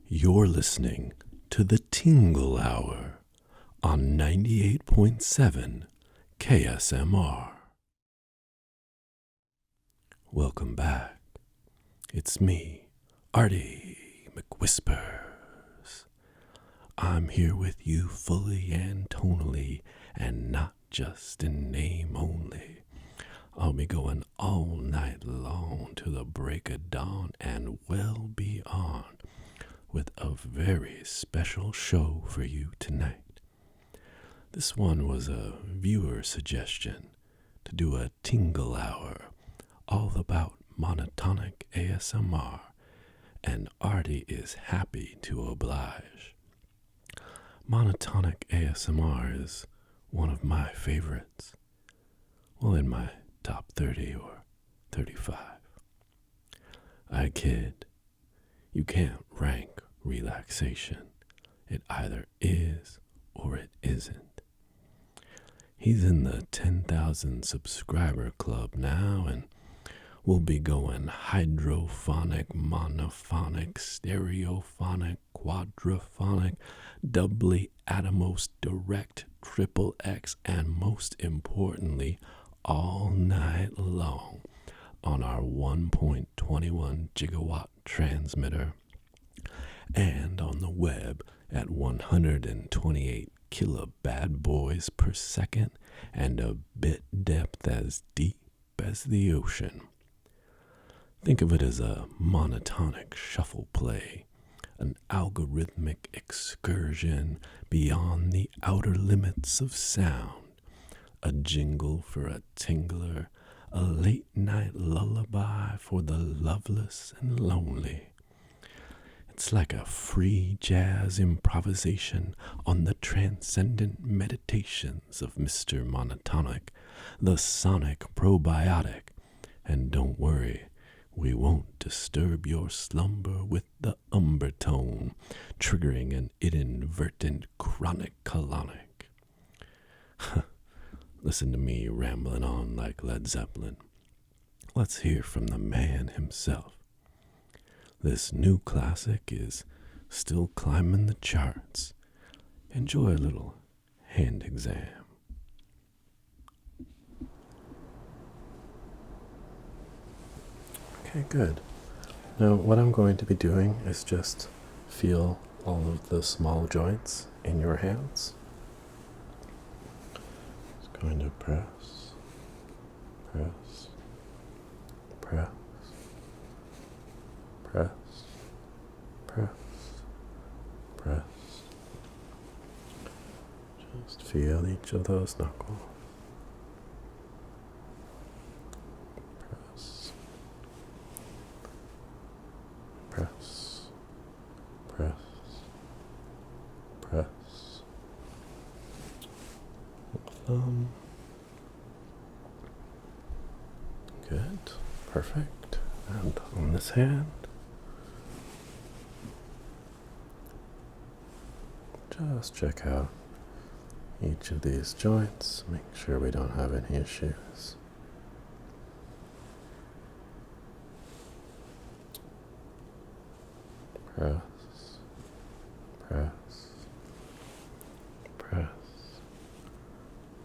You're listening to the Tingle Hour on 98.7 KSMR. Welcome back. It's me, Artie McWhispers. I'm here with you fully and tonally, and not just in name only. I'll be going all night long to the break of dawn and well beyond with a very special show for you tonight. This one was a viewer suggestion to do a tingle hour all about monotonic ASMR, and Artie is happy to oblige. Monotonic ASMR is one of my favorites. Well, in my top 30 or 35. I kid. You can't rank relaxation. It either is or it isn't. He's in the 10,000 subscriber club now, and we'll be going hydrophonic, monophonic, stereophonic, quadraphonic, doubly atomos, direct, triple X, and most importantly, all night long on our 1.21 gigawatt transmitter and on the web at 128 kilobad boys per second and a bit depth as deep as the ocean. Think of it as a monotonic shuffle play, an algorithmic excursion beyond the outer limits of sound, a jingle for a tingler, a late-night lullaby for the loveless and lonely. It's like a free jazz improvisation on the transcendent meditations of Mr. Monotonic, the sonic probiotic. And don't worry, we won't disturb your slumber with the umbertone, triggering an inadvertent chronic colonic. Listen to me rambling on like Led Zeppelin. Let's hear from the man himself. This new classic is still climbing the charts. Enjoy a little hand exam. Okay, good. Now what I'm going to be doing is just feel all of the small joints in your hands. Just going to press, press, press, press, press, press. Just feel each of those knuckles. Press, press, press, press. Thumb. Good, perfect. And on this hand, just check out each of these joints, make sure we don't have any issues. Press, press, press,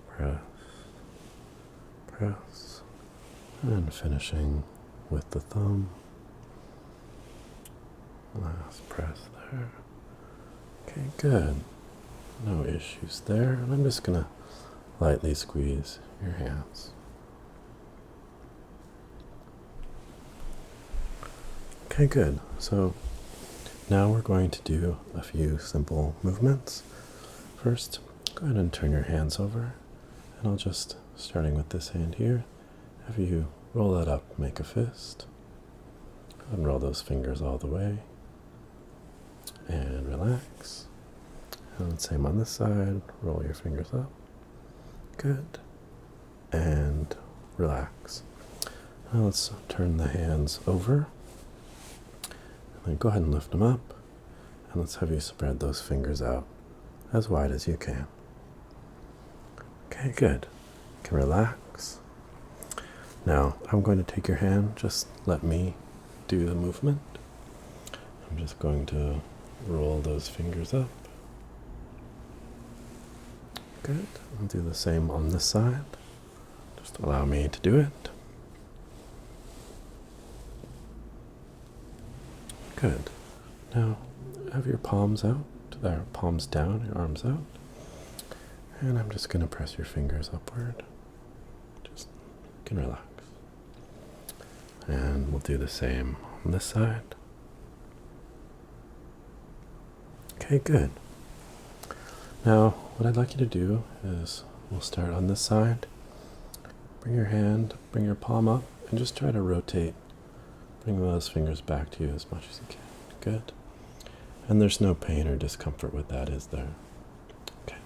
press, press, and finishing with the thumb. Last press there. Okay, good. No issues there. And I'm just going to lightly squeeze your hands. Okay, good. So now we're going to do a few simple movements. First, go ahead and turn your hands over. And I'll just, starting with this hand here, have you roll that up, make a fist. Go ahead and roll those fingers all the way. And relax. And same on this side, roll your fingers up. Good. And relax. Now let's turn the hands over. And then go ahead and lift them up. And let's have you spread those fingers out as wide as you can. Okay, good. You can relax. Now, I'm going to take your hand, just let me do the movement. I'm just going to roll those fingers up. Good. I'll do the same on this side. Just allow me to do it. Good. Now, have your palms out, palms down, your arms out. And I'm just going to press your fingers upward. Just, you can relax. And we'll do the same on this side. Okay, good. Now, what I'd like you to do is we'll start on this side. Bring your palm up, and just try to rotate. Bring those fingers back to you as much as you can. Good. And there's no pain or discomfort with that, is there? Okay.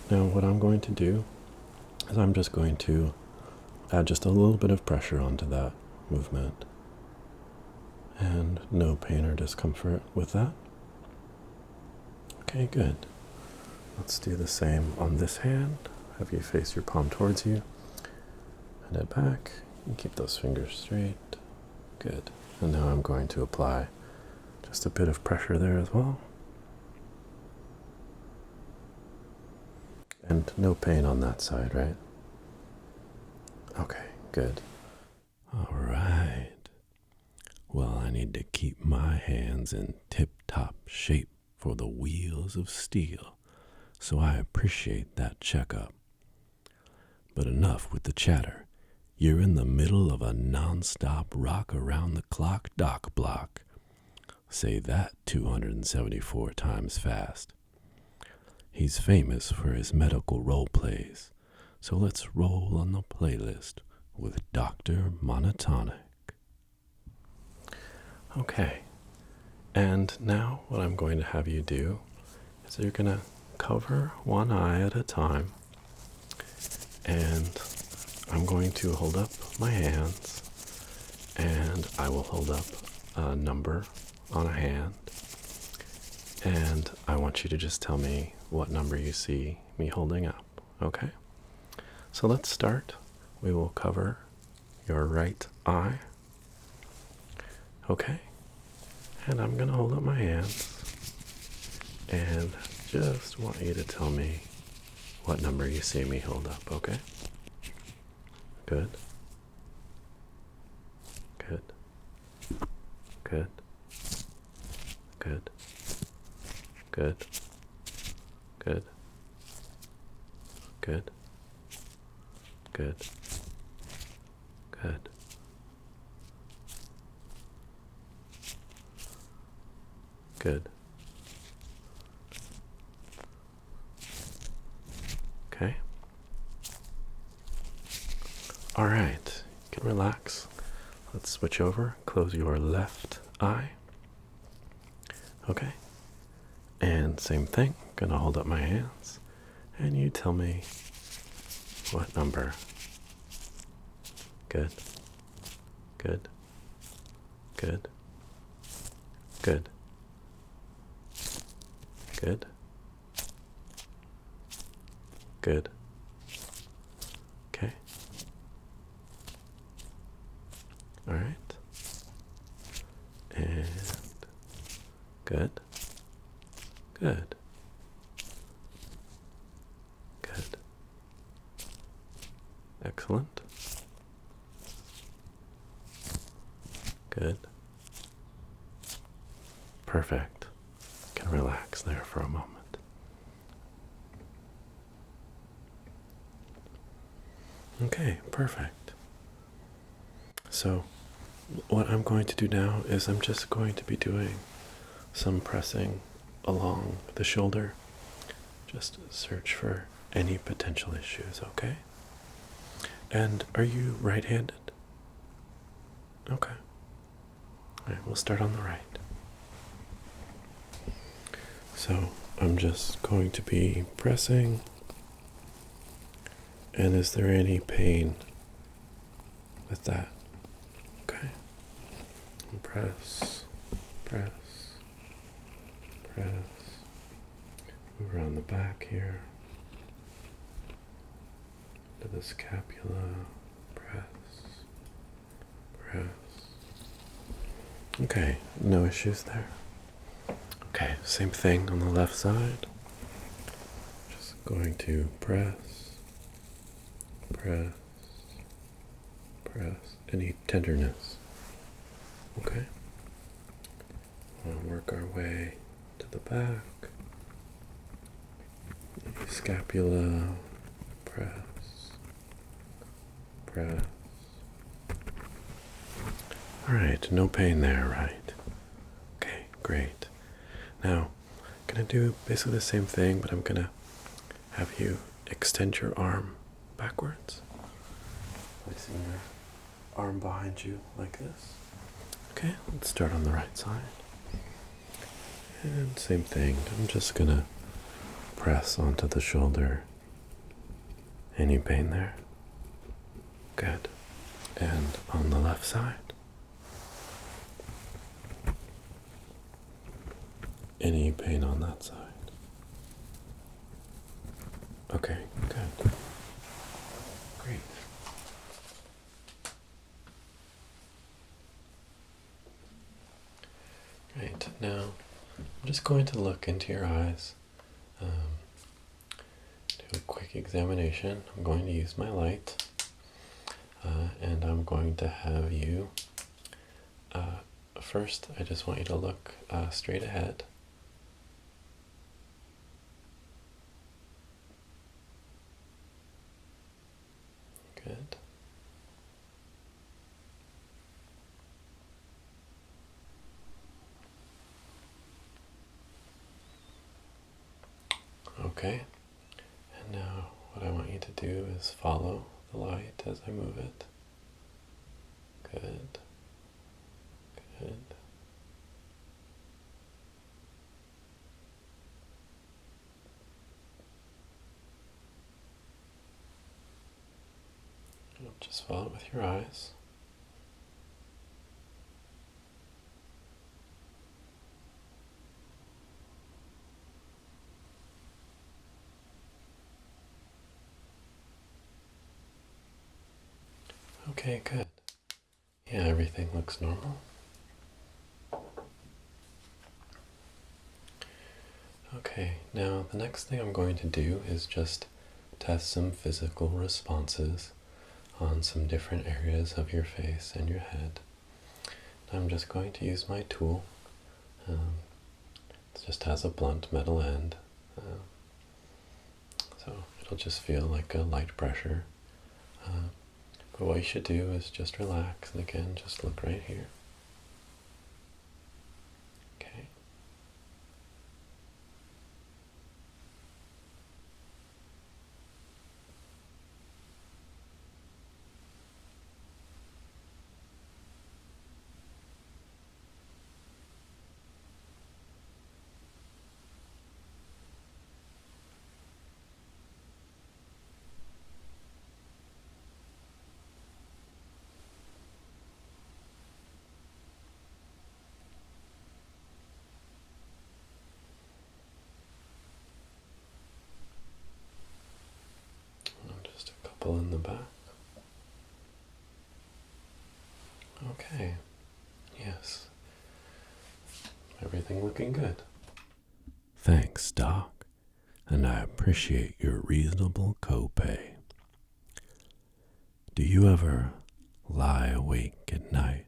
Now, what I'm going to do is I'm just going to add just a little bit of pressure onto that movement. And no pain or discomfort with that. Okay, good. Let's do the same on this hand. Have you face your palm towards you. And head back. And keep those fingers straight. Good. And now I'm going to apply just a bit of pressure there as well. And no pain on that side, right? Okay, good. All right. Well, I need to keep my hands in tip-top shape for the wheels of steel, so I appreciate that checkup. But enough with the chatter. You're in the middle of a non-stop rock-around-the-clock dock block. Say that 274 times fast. He's famous for his medical role plays, so let's roll on the playlist with Dr. Monotonic. Okay, and now what I'm going to have you do is you're going to cover one eye at a time, and I'm going to hold up my hands, and I will hold up a number on a hand, and I want you to just tell me what number you see me holding up, okay? So let's start. We will cover your right eye, okay? And I'm gonna hold up my hands, and just want you to tell me what number you see me hold up, okay? Good. Good. Good. Good. Good. Good. Good. Good. Good. Good. Okay. All right. You can relax. Let's switch over. Close your left eye. Okay. And same thing. Gonna hold up my hands. And you tell me what number. Good. Good. Good. Good. Good. Good. Okay. All right. And good. Good. Good. Excellent. Good. Perfect. You can relax there for a moment. Okay, perfect. So, what I'm going to do now is I'm just going to be doing some pressing along the shoulder. Just search for any potential issues, okay? And are you right-handed? Okay. All right, we'll start on the right. So I'm just going to be pressing. And is there any pain with that? Okay. And press, press, press. Move around the back here. To the scapula. Press, press. Okay, no issues there. Okay. Okay, same thing on the left side. Just going to press, press, press. Any tenderness. Okay. We'll work our way to the back. Maybe scapula. Press, press. Alright, no pain there, right? Okay, great. Now, I'm going to do basically the same thing, but I'm going to have you extend your arm backwards. Placing your arm behind you like this. Okay, let's start on the right side. And same thing, I'm just going to press onto the shoulder. Any pain there? Good. And on the left side? Any pain on that side? Okay, good. Great. Great. Now, I'm just going to look into your eyes. Do a quick examination. I'm going to use my light. And I'm going to have you, first I just want you to look straight ahead. Good. Okay, and now what I want you to do is follow the light as I move it. Good. Good. Just follow it with your eyes. Okay, good. Yeah, everything looks normal. Okay, now the next thing I'm going to do is just test some physical responses on some different areas of your face and your head. I'm just going to use my tool. It just has a blunt metal end, so it'll just feel like a light pressure. But what you should do is just relax, and again, just look right here. Okay. Just a couple in the back. Okay. Yes. Everything looking good. Thanks, Doc, and I appreciate your reasonable copay. Do you ever lie awake at night,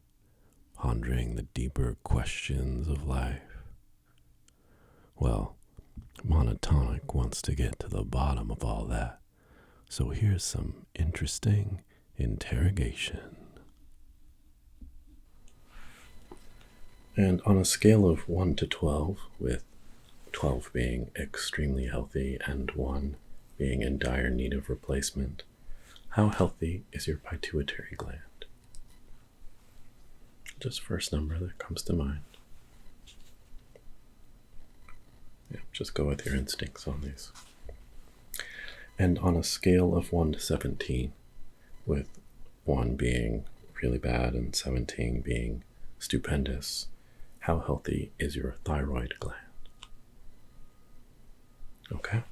pondering the deeper questions of life? Well, Monotonic wants to get to the bottom of all that, so here's some interesting interrogation. And on a scale of 1 to 12, with 12 being extremely healthy and 1 being in dire need of replacement, how healthy is your pituitary gland? Just first number that comes to mind. Yeah, just go with your instincts on these. And on a scale of 1 to 17, with 1 being really bad and 17 being stupendous, how healthy is your thyroid gland? Okay.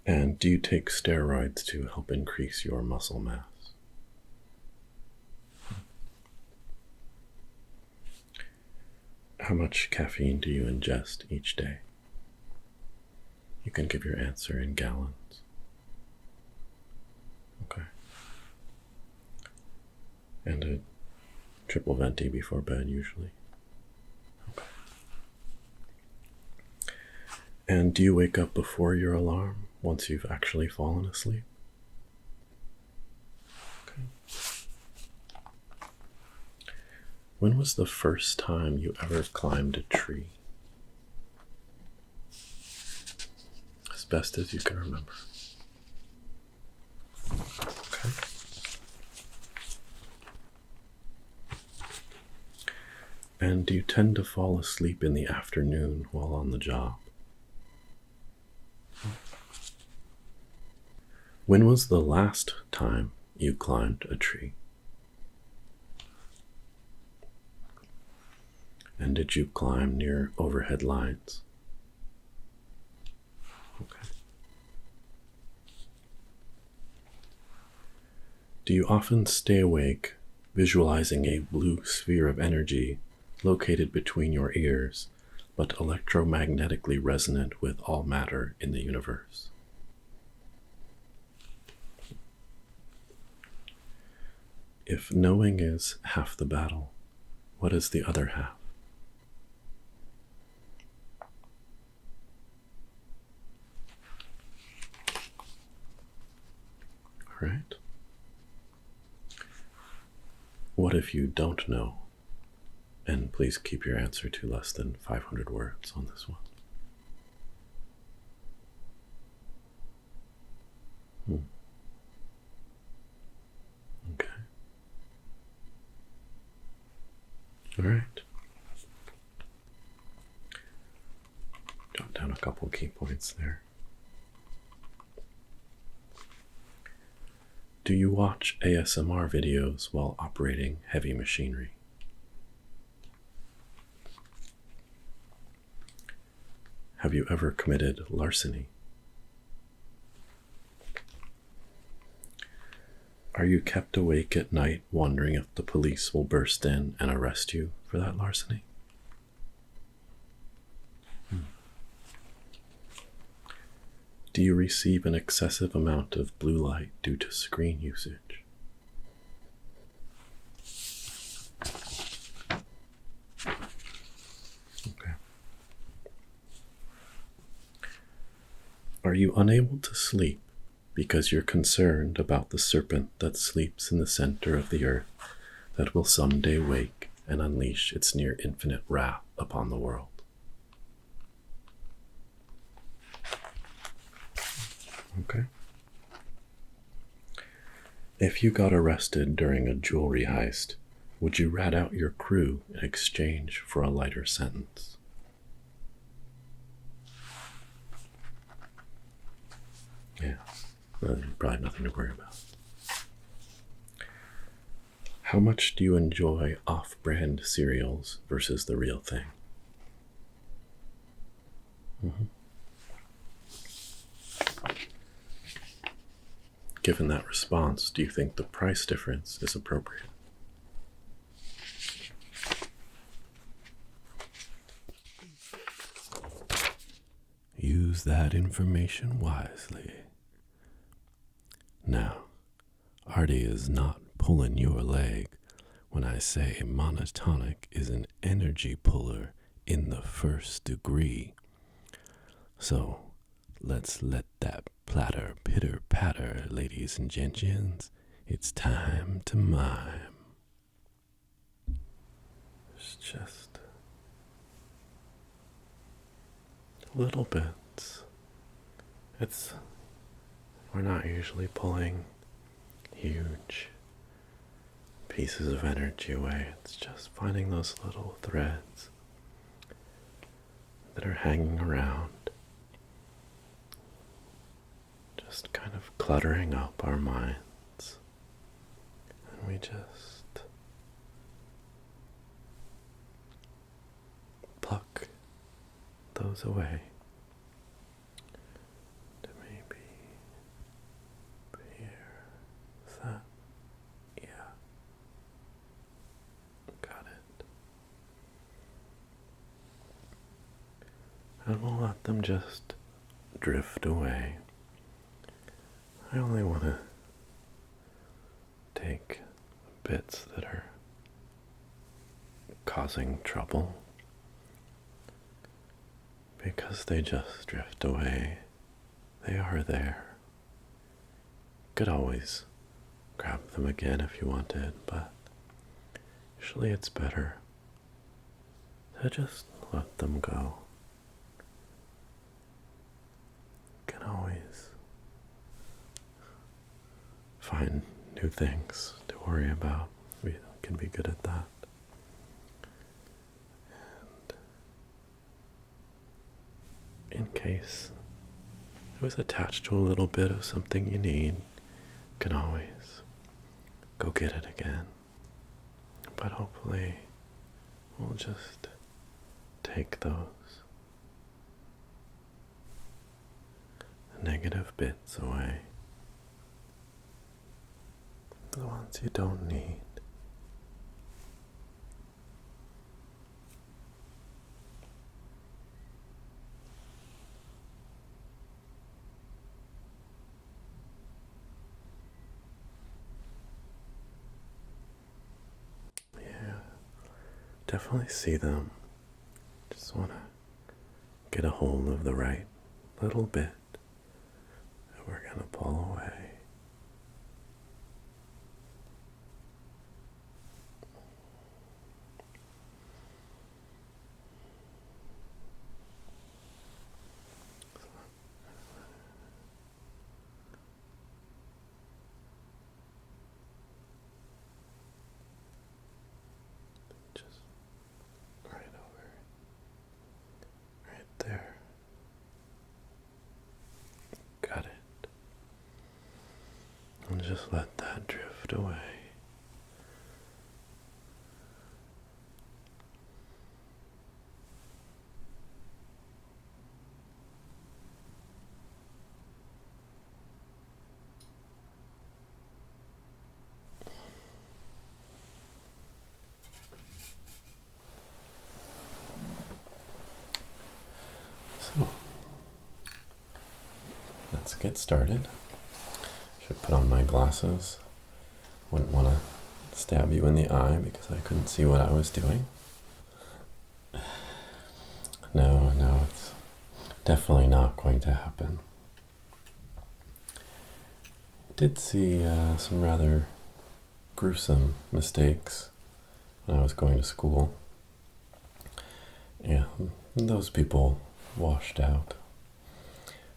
And do you take steroids to help increase your muscle mass? How much caffeine do you ingest each day? You can give your answer in gallons. Okay. And a triple venti before bed, usually. Okay. And do you wake up before your alarm once you've actually fallen asleep? Okay. When was the first time you ever climbed a tree? As best as you can remember. Okay. And do you tend to fall asleep in the afternoon while on the job? When was the last time you climbed a tree? And did you climb near overhead lines? Okay. Do you often stay awake visualizing a blue sphere of energy located between your ears, but electromagnetically resonant with all matter in the universe? If knowing is half the battle, what is the other half? All right. What if you don't know? And please keep your answer to less than 500 words on this one. Okay. All right. Jot down a couple key points there. Do you watch ASMR videos while operating heavy machinery? Have you ever committed larceny? Are you kept awake at night wondering if the police will burst in and arrest you for that larceny? Do you receive an excessive amount of blue light due to screen usage? Okay. Are you unable to sleep because you're concerned about the serpent that sleeps in the center of the earth that will someday wake and unleash its near infinite wrath upon the world? Okay. If you got arrested during a jewelry heist, would you rat out your crew in exchange for a lighter sentence? Yeah, probably nothing to worry about. How much do you enjoy off-brand cereals versus the real thing? Given that response, do you think the price difference is appropriate? Use that information wisely. Now, Artie is not pulling your leg when I say monotonic is an energy puller in the first degree. So, let's let that platter pitter patter, ladies and gentians. It's time to mime. It's just little bits. We're not usually pulling huge pieces of energy away. It's just finding those little threads that are hanging around, just kind of cluttering up our minds. And we just pluck those away to maybe here, that, yeah, got it. and we'll let them just drift away. I only want to take bits that are causing trouble, because they just drift away. They are there. You could always grab them again if you wanted, but usually it's better to just let them go. You can always find new things to worry about. We can be good at that. And in case it was attached to a little bit of something you need, you can always go get it again. But hopefully we'll just take those negative bits away, the ones you don't need. Definitely see them. Just want to get a hold of the right little bit that we're going to pull away. There. Got it. And just let that drift away. So, let's get started. Should put on my glasses. Wouldn't want to stab you in the eye because I couldn't see what I was doing. No, it's definitely not going to happen. I did see some rather gruesome mistakes when I was going to school. Yeah, those people washed out.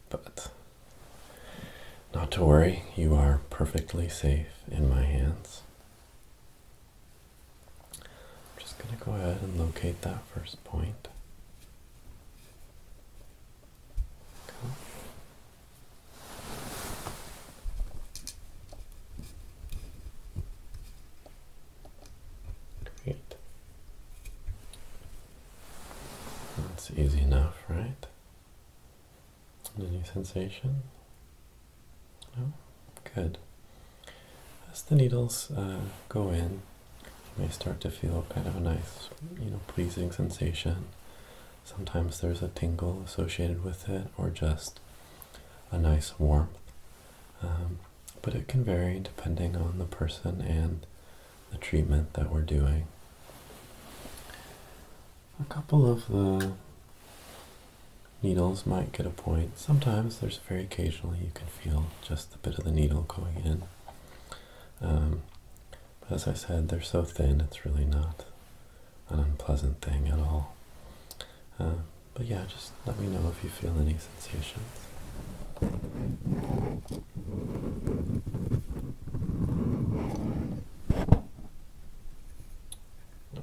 But not to worry, you are perfectly safe in my hands. I'm just going to go ahead and locate that first point. Great. That's easy enough, right? Any sensation? No? Good. As the needles go in, you may start to feel kind of a nice, pleasing sensation. Sometimes there's a tingle associated with it, or just a nice warmth. But it can vary depending on the person and the treatment that we're doing. A couple of the needles might get a point. Sometimes there's very occasionally you can feel just a bit of the needle going in. But as I said, they're so thin, it's really not an unpleasant thing at all. But yeah, just let me know if you feel any sensations.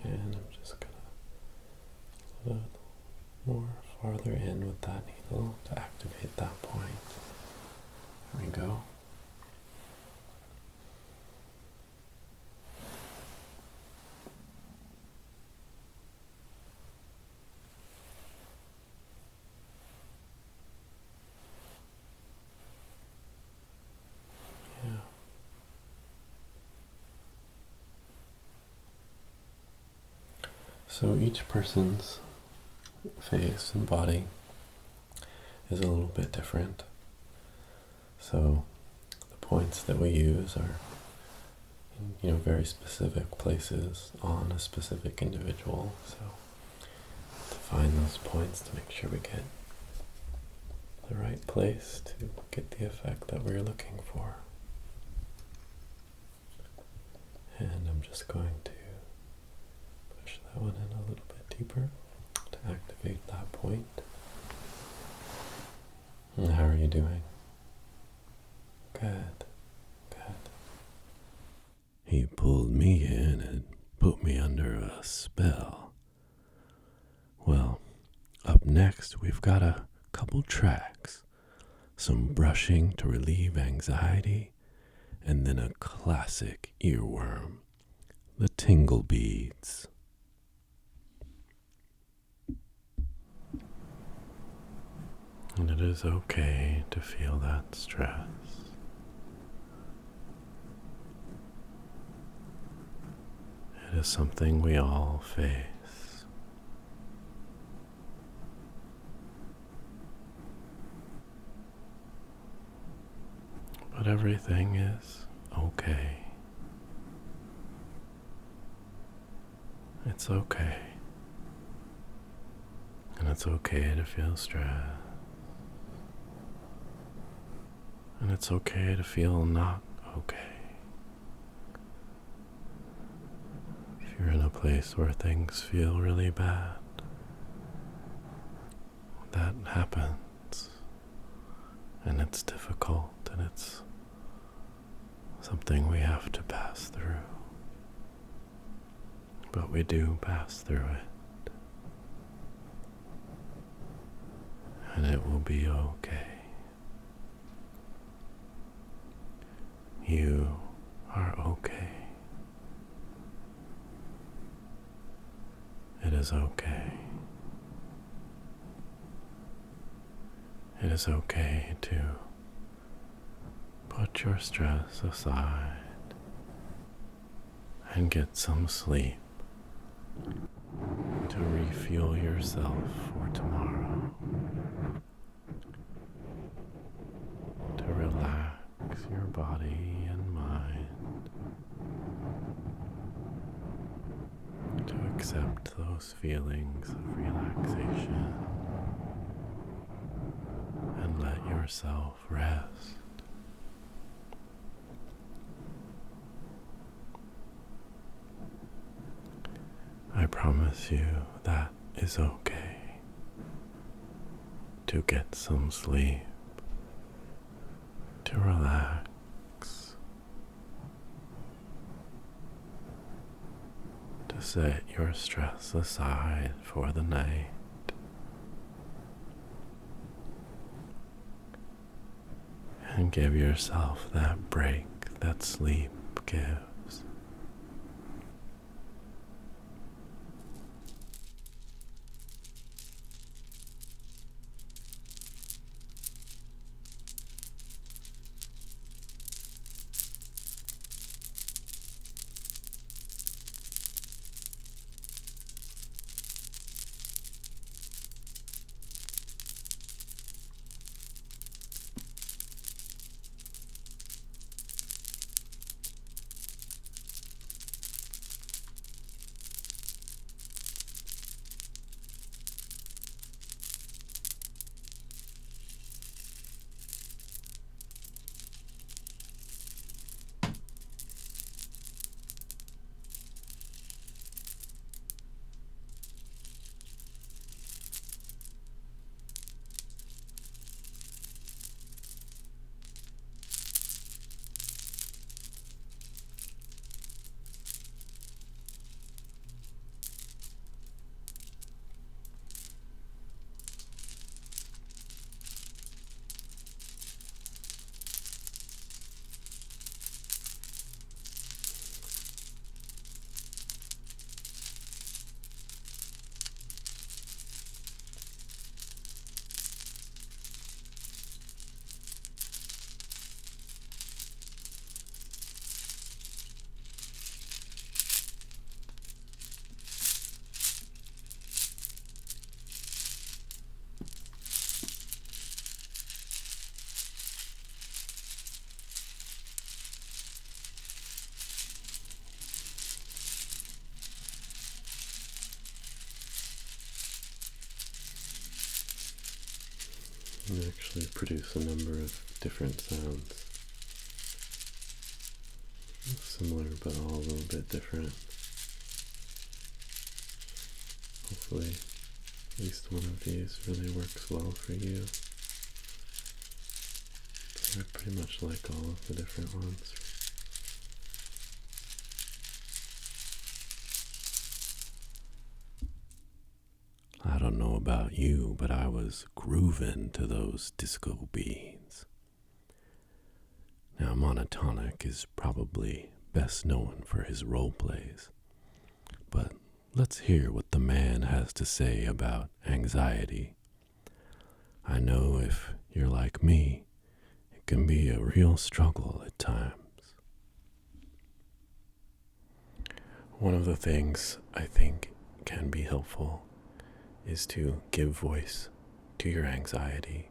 And I'm just gonna a little more farther in with that needle to activate that point. There we go. Yeah. So each person's face and body is a little bit different. So the points that we use are in, very specific places on a specific individual. So to find those points to make sure we get the right place to get the effect that we're looking for. And I'm just going to push that one in a little bit deeper to activate that point. And how are you doing? Good, good. He pulled me in and put me under a spell. Well, up next we've got a couple tracks, some brushing to relieve anxiety, and then a classic earworm, the tingle beads. And it is okay to feel that stress. It is something we all face. But everything is okay. It's okay. And it's okay to feel stress. And it's okay to feel not okay. If you're in a place where things feel really bad, that happens. And it's difficult, and it's something we have to pass through. But we do pass through it. And it will be okay. You are okay. It is okay. It is okay to put your stress aside and get some sleep to refuel yourself for tomorrow, to relax your body and mind, to accept those feelings of relaxation and let yourself rest. I promise you that is okay to get some sleep, to relax, to set your stress aside for the night. And give yourself that break that sleep gives. and actually produce a number of different sounds. Similar, but all a little bit different. Hopefully, at least one of these really works well for you. I pretty much like all of the different ones. I don't know about you, but I was grooving to those disco beats. Now, Monotonic is probably best known for his role plays, but let's hear what the man has to say about anxiety. I know if you're like me, it can be a real struggle at times. One of the things I think can be helpful is to give voice to your anxiety.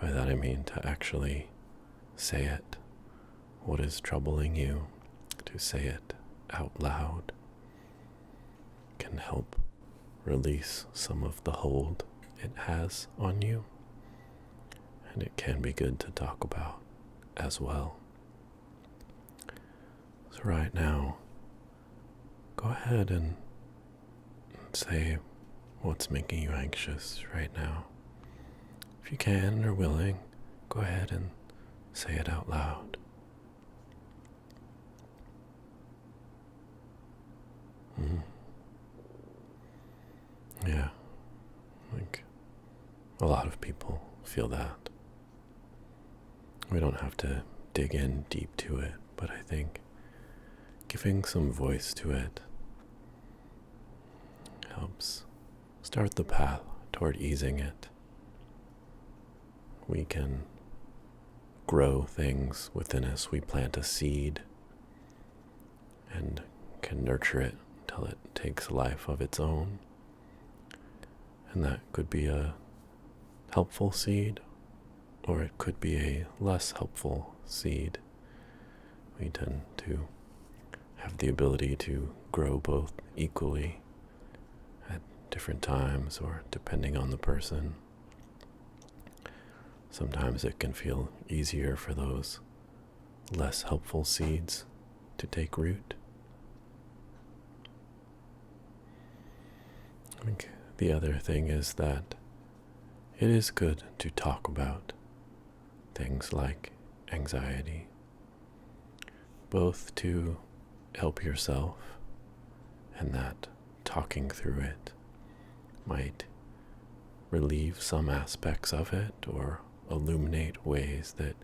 By that I mean to actually say it, what is troubling you, to say it out loud can help release some of the hold it has on you, and it can be good to talk about as well. So right now, go ahead and say what's making you anxious right now. If you can or willing, go ahead and say it out loud. Yeah, like a lot of people feel that. We don't have to dig in deep to it, but I think giving some voice to it helps start the path toward easing it. We can grow things within us. We plant a seed and can nurture it until it takes life of its own. And that could be a helpful seed, or it could be a less helpful seed. We tend to have the ability to grow both equally at different times or depending on the person. Sometimes it can feel easier for those less helpful seeds to take root. I think the other thing is that it is good to talk about things like anxiety, both to help yourself, and that talking through it might relieve some aspects of it or illuminate ways that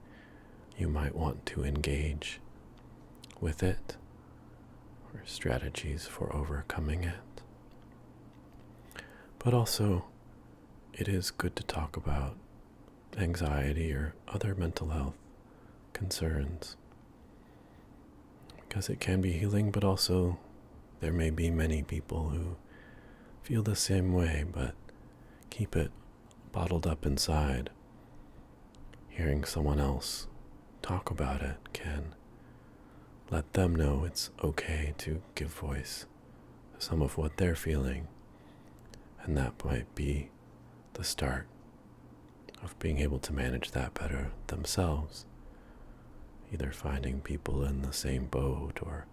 you might want to engage with it or strategies for overcoming it. But also, it is good to talk about anxiety or other mental health concerns, because it can be healing, but also there may be many people who feel the same way but keep it bottled up inside. Hearing someone else talk about it can let them know it's okay to give voice to some of what they're feeling, and that might be the start of being able to manage that better themselves, either finding people in the same boat or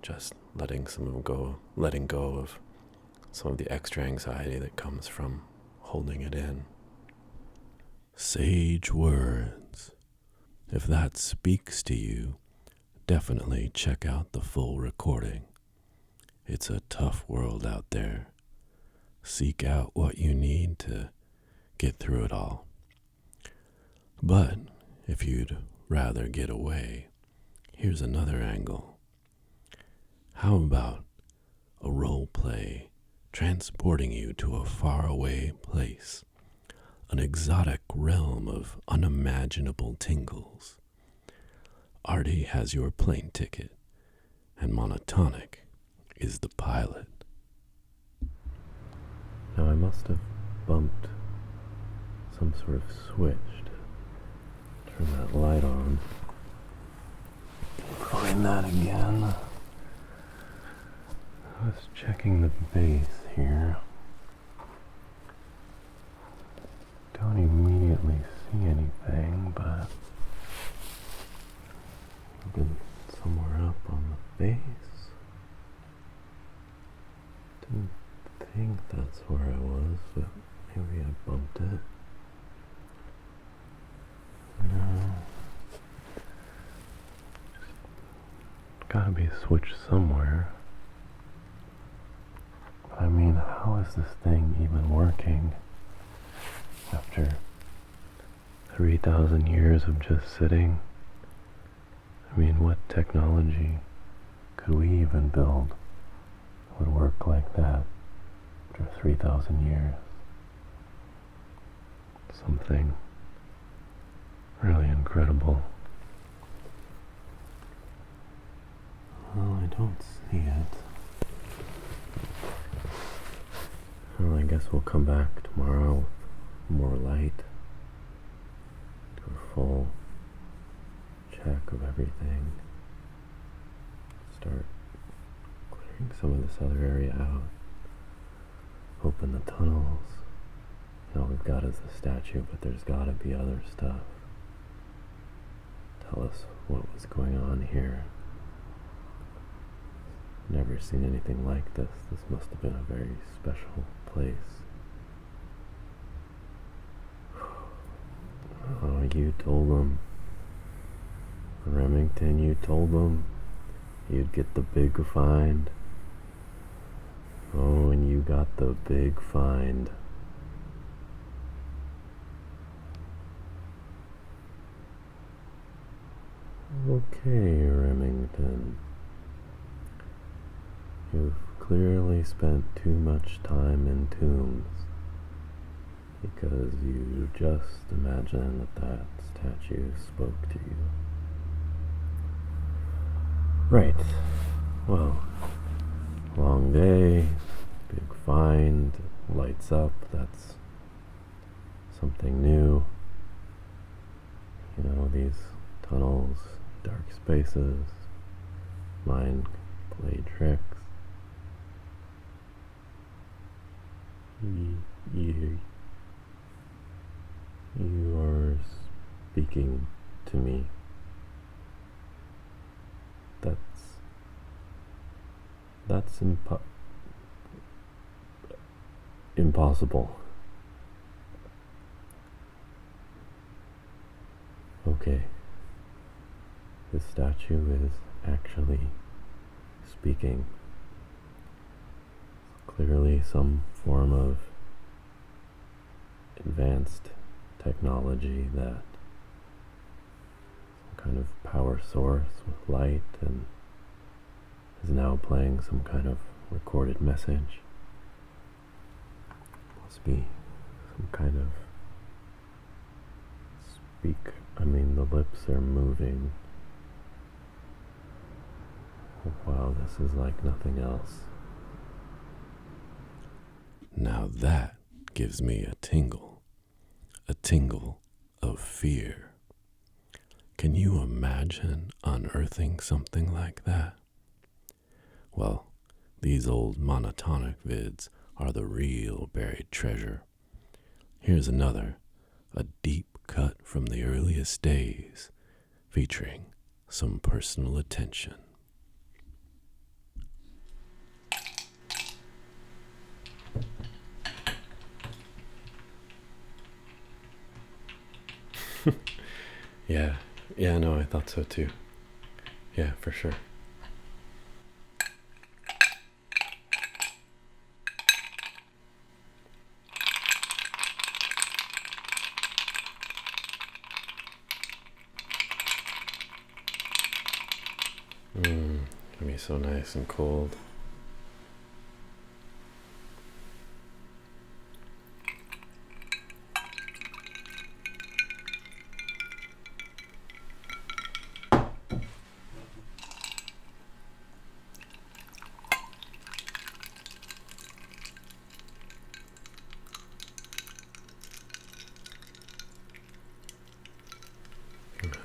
just letting go of some of the extra anxiety that comes from holding it in. Sage words. If that speaks to you, definitely check out the full recording. It's a tough world out there. Seek out what you need to get through it all. But if you'd rather get away, here's another angle. How about a role play transporting you to a faraway place, an exotic realm of unimaginable tingles? Artie has your plane ticket, and Monotonic is the pilot. Now I must have bumped some sort of switch to turn that light on. Find that again. I was checking the base here. don't immediately see anything, but looking somewhere up on the face. Didn't think that's where I was, but maybe I bumped it. No. Gotta be a switch somewhere. But I mean, how is this thing even working after 3,000 years of just sitting? I mean, what technology could we even build that would work like that after 3,000 years? Something really incredible. Well, I don't see it. Well, I guess we'll come back tomorrow with more light. Do a full check of everything. Start clearing some of this other area out. Open the tunnels. You know, we've got is the statue, but there's gotta be other stuff. Tell us what was going on here. Never seen anything like this. This must have been a very special place. Oh, you told them. Remington, you told them you'd get the big find. Oh, and you got the big find. Okay, Remington. You've clearly spent too much time in tombs, because you just imagine that statue spoke to you. Right. Well, long day, big find, lights up, that's something new. You know, these tunnels, dark spaces, mind play tricks. You are speaking to me. That's impossible. Okay. This statue is actually speaking. Clearly some form of advanced technology, that some kind of power source with light, and is now playing some kind of recorded message. Must be some kind of the lips are moving. Wow, this is like nothing else. Now that gives me a tingle of fear. Can you imagine unearthing something like that? Well, these old monotonic vids are the real buried treasure. Here's another, a deep cut from the earliest days, featuring some personal attention. Yeah, no, I thought so too. Yeah, for sure. Gonna be so nice and cold.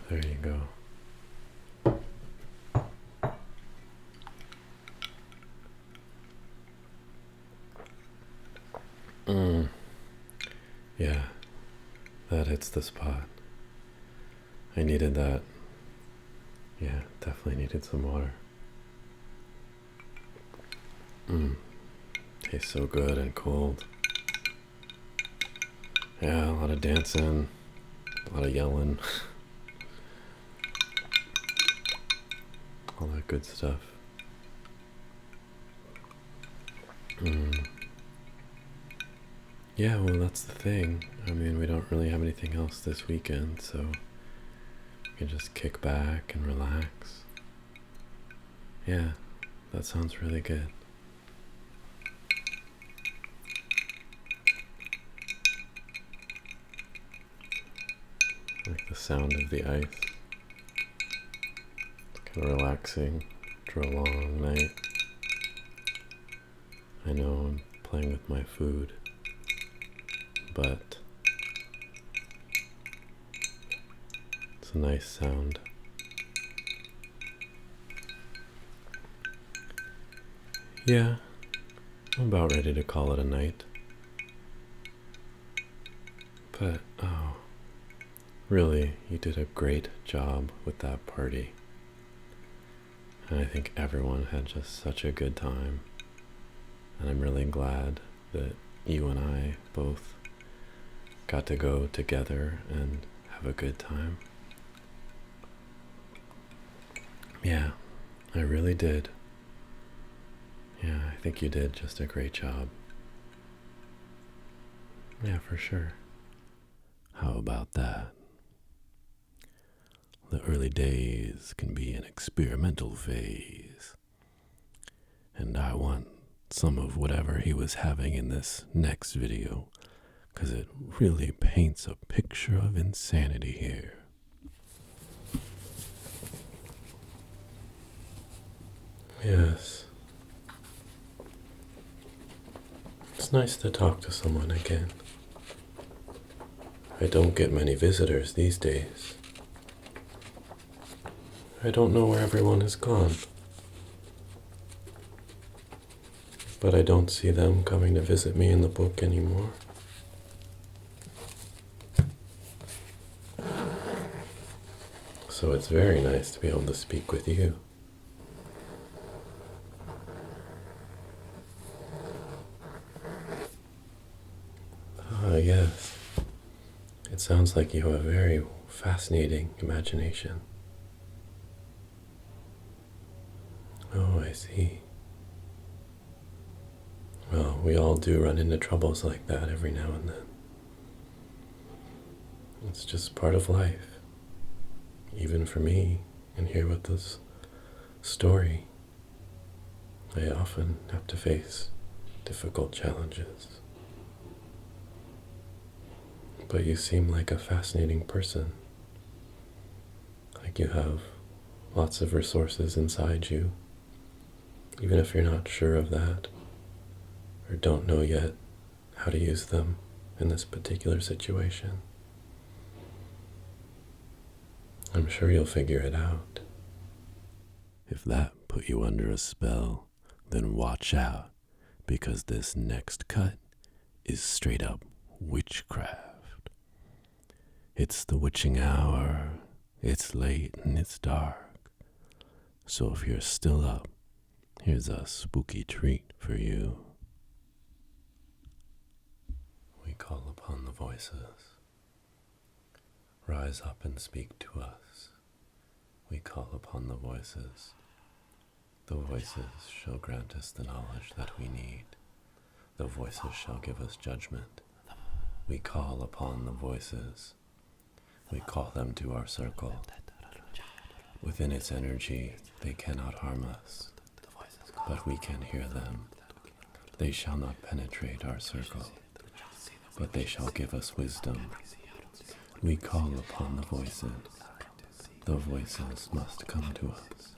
There you go. Yeah, that hits the spot. I needed that. Yeah, definitely needed some water. Tastes so good and cold. Yeah, a lot of dancing, a lot of yelling, all that good stuff. Yeah, well, that's the thing. I mean, we don't really have anything else this weekend, so we can just kick back and relax. Yeah, that sounds really good. I like the sound of the ice. It's kind of relaxing after a long night. I know I'm playing with my food, but it's a nice sound. Yeah, I'm about ready to call it a night. But, oh, really, you did a great job with that party. And I think everyone had just such a good time. And I'm really glad that you and I both got to go together and have a good time. Yeah, I really did. Yeah, I think you did just a great job. Yeah, for sure. How about that? The early days can be an experimental phase. And I want some of whatever he was having in this next video, because it really paints a picture of insanity here. Yes. It's nice to talk to someone again. I don't get many visitors these days. I don't know where everyone has gone. But I don't see them coming to visit me in the book anymore. So it's very nice to be able to speak with you. Ah, yes. It sounds like you have a very fascinating imagination. Oh, I see. Well, we all do run into troubles like that every now and then. It's just part of life. Even for me, and here with this story, I often have to face difficult challenges. But you seem like a fascinating person. Like you have lots of resources inside you, even if you're not sure of that, or don't know yet how to use them in this particular situation. I'm sure you'll figure it out. If that put you under a spell, then watch out, because this next cut is straight up witchcraft. It's the witching hour, it's late and it's dark. So if you're still up, here's a spooky treat for you. We call upon the voices. Rise up and speak to us. We call upon the voices. The voices shall grant us the knowledge that we need. The voices shall give us judgment. We call upon the voices. We call them to our circle. Within its energy, they cannot harm us, but we can hear them. They shall not penetrate our circle, but they shall give us wisdom. We call upon the voices. The voices must come to us.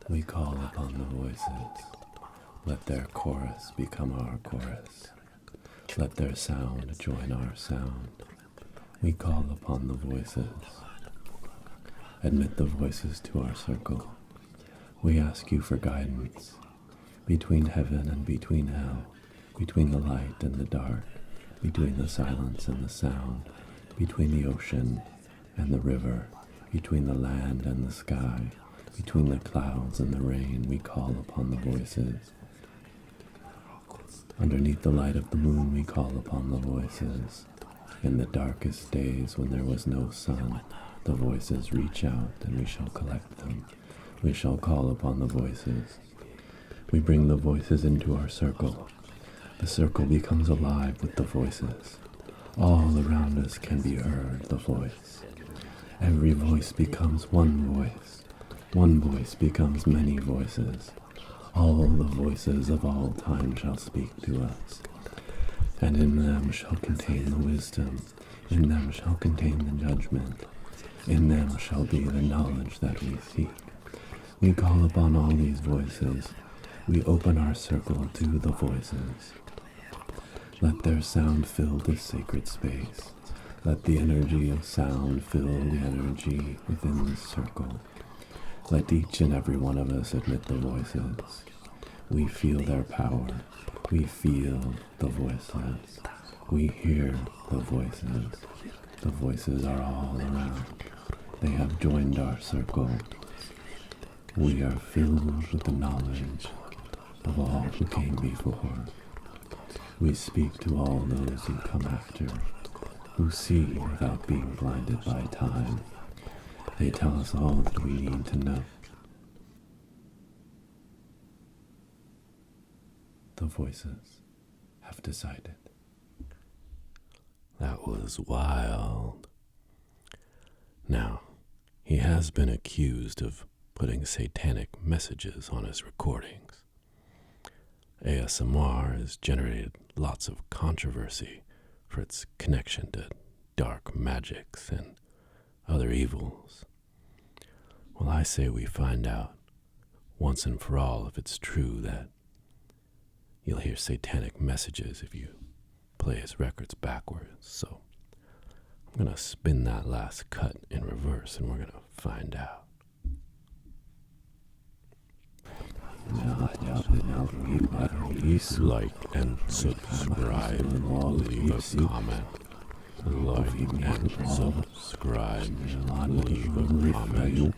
We call upon the voices. Let their chorus become our chorus. Let their sound join our sound. We call upon the voices. Admit the voices to our circle. We ask you for guidance between heaven and between hell, between the light and the dark, between the silence and the sound. between the ocean and the river, between the land and the sky, between the clouds and the rain, we call upon the voices. Underneath the light of the moon, we call upon the voices. In the darkest days when there was no sun, the voices reach out and we shall collect them. We shall call upon the voices. We bring the voices into our circle. The circle becomes alive with the voices. All around us can be heard the voice. Every voice becomes one voice. One voice becomes many voices. All the voices of all time shall speak to us. And in them shall contain the wisdom. In them shall contain the judgment. In them shall be the knowledge that we seek. We call upon all these voices. We open our circle to the voices. Let their sound fill this sacred space. Let the energy of sound fill the energy within this circle. Let each and every one of us admit the voices. We feel their power. We feel the voices. We hear the voices. The voices are all around. They have joined our circle. We are filled with the knowledge of all who came before. We speak to all those who come after, who see without being blinded by time. They tell us all that we need to know. The voices have decided. That was wild. Now, he has been accused of putting satanic messages on his recordings. ASMR has generated lots of controversy for its connection to dark magics and other evils. Well, I say we find out once and for all if it's true that you'll hear satanic messages if you play his records backwards. So I'm going to spin that last cut in reverse and we're going to find out. Like and subscribe, leave a comment. Like and subscribe, leave a comment.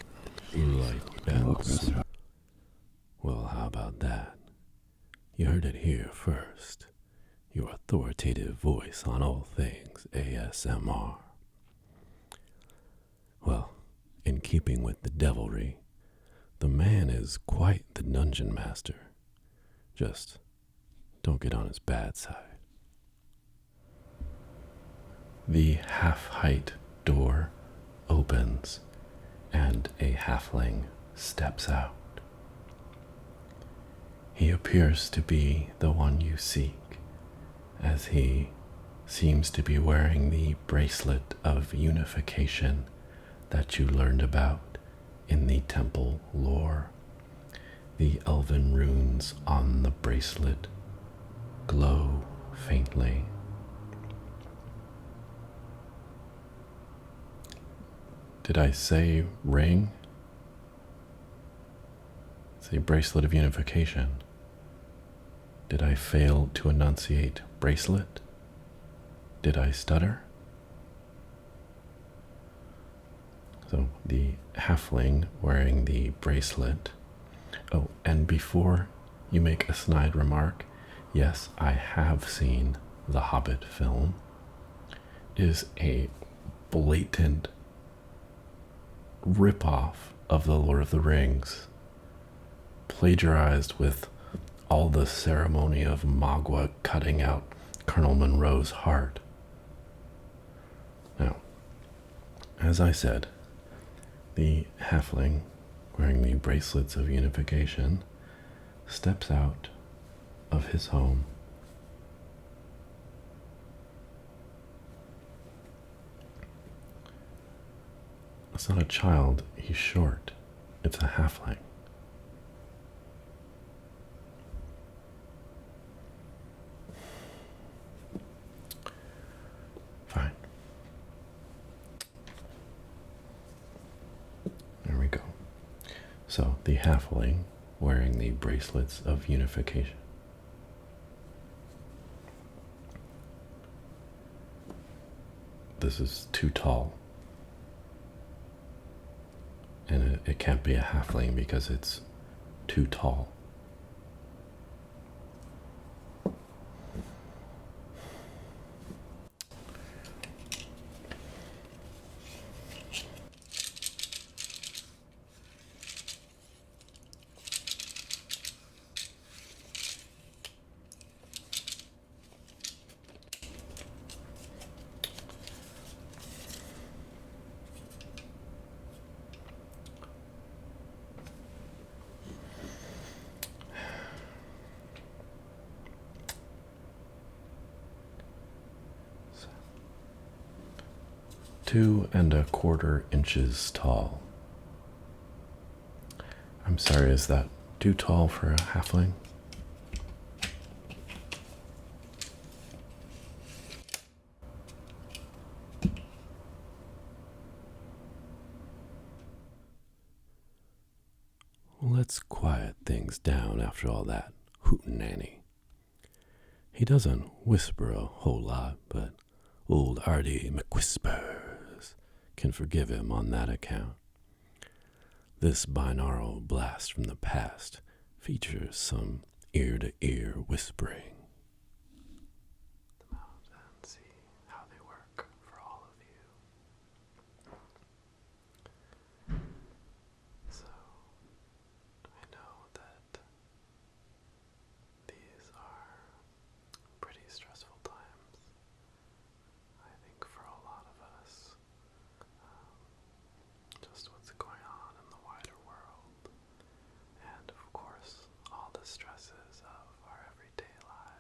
Like and subscribe. Well, how about that? You heard it here first. Your authoritative voice on all things ASMR. Well, in keeping with the devilry, the man is quite the dungeon master. Just don't get on his bad side. The half-height door opens and a halfling steps out. He appears to be the one you seek, as he seems to be wearing the bracelet of unification that you learned about in the temple lore. The elven runes on the bracelet glow faintly. Did I say ring? It's a bracelet of unification. Did I fail to enunciate bracelet? Did I stutter? So the halfling wearing the bracelet. Oh, and before you make a snide remark, yes, I have seen the Hobbit film. It is a blatant ripoff of the Lord of the Rings, plagiarized with all the ceremony of Magua cutting out Colonel Monroe's heart. Now, as I said, the halfling wearing the bracelets of unification steps out of his home. It's not a child, he's short. It's a halfling. Fine. There we go. So, the halfling wearing the bracelets of unification. this is too tall. And it can't be a halfling because it's too tall. Two and a quarter inches tall. I'm sorry, is that too tall for a halfling? Let's quiet things down after all that hootenanny. He doesn't whisper a whole lot, but old Artie McWhispers can forgive him on that account. This binaural blast from the past features some ear-to-ear whispering. Them out and see how they work for all of you. So, I know that these are pretty stressful times. I think for a lot of us, just what's going on in the wider world, and of course, all the stresses of our everyday lives.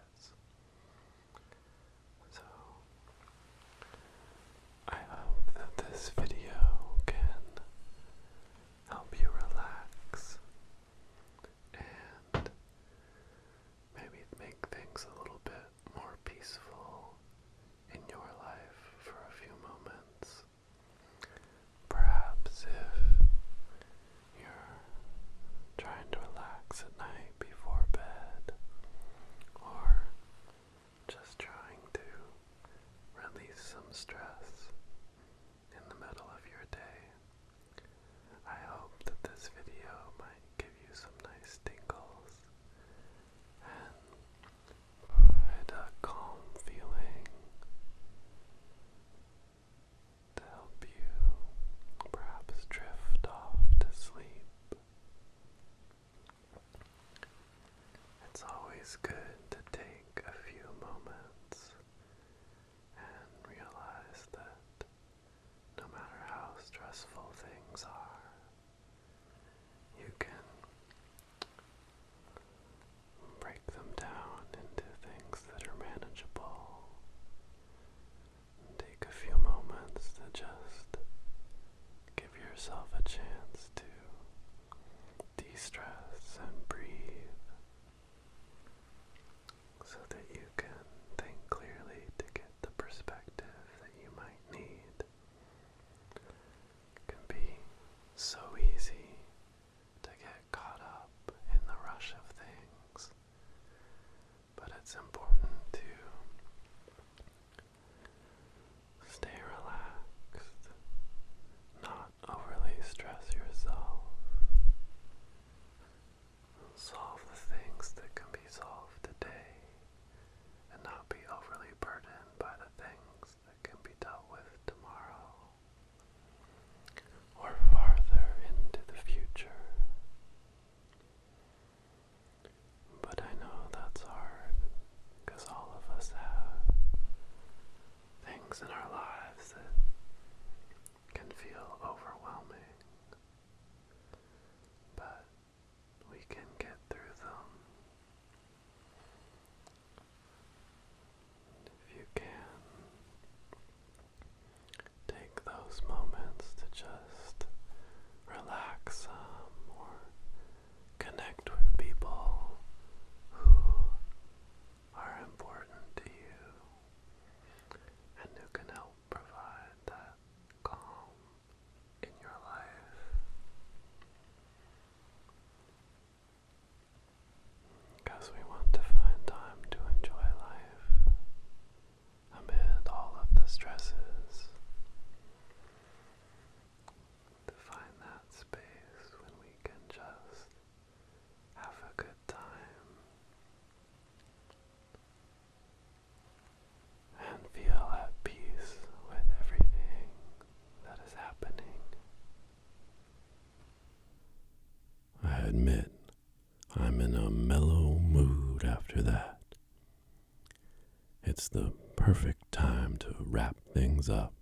it's the perfect time to wrap things up.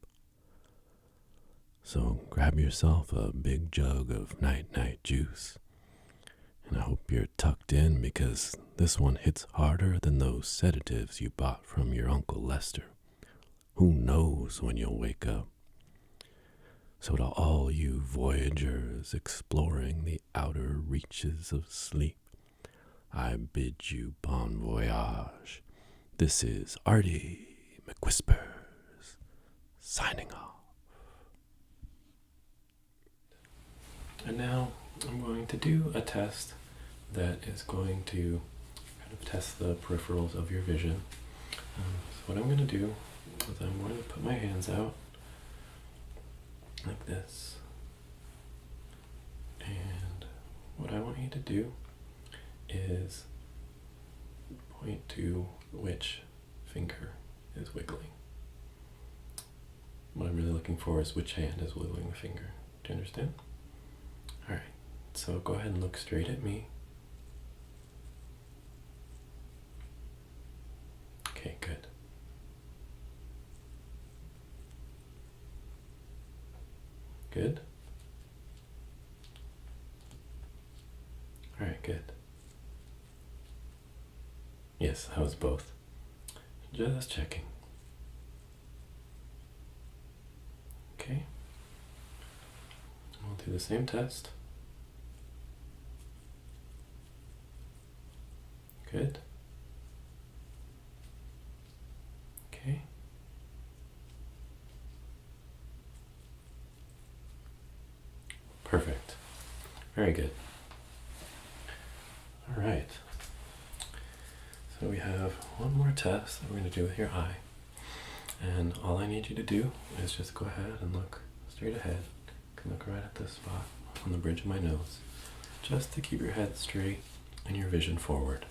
So grab yourself a big jug of night-night juice. And I hope you're tucked in because this one hits harder than those sedatives you bought from your Uncle Lester. Who knows when you'll wake up? So to all you voyagers exploring the outer reaches of sleep, I bid you bon voyage. This is Artie McWhispers, signing off. And now I'm going to do a test that is going to kind of test the peripherals of your vision. So what I'm going to do is I'm going to put my hands out like this. And what I want you to do is point to which finger is wiggling. What I'm really looking for is which hand is wiggling the finger. Do you understand? Alright, so go ahead and look straight at me. Okay, good. Good. Alright, good. Yes, that was both. Just checking. Okay. We'll do the same test. Good. Okay. Perfect. Very good. All right. So we have one more test that we're going to do with your eye. And all I need you to do is just go ahead and look straight ahead. You can look right at this spot on the bridge of my nose, just to keep your head straight and your vision forward.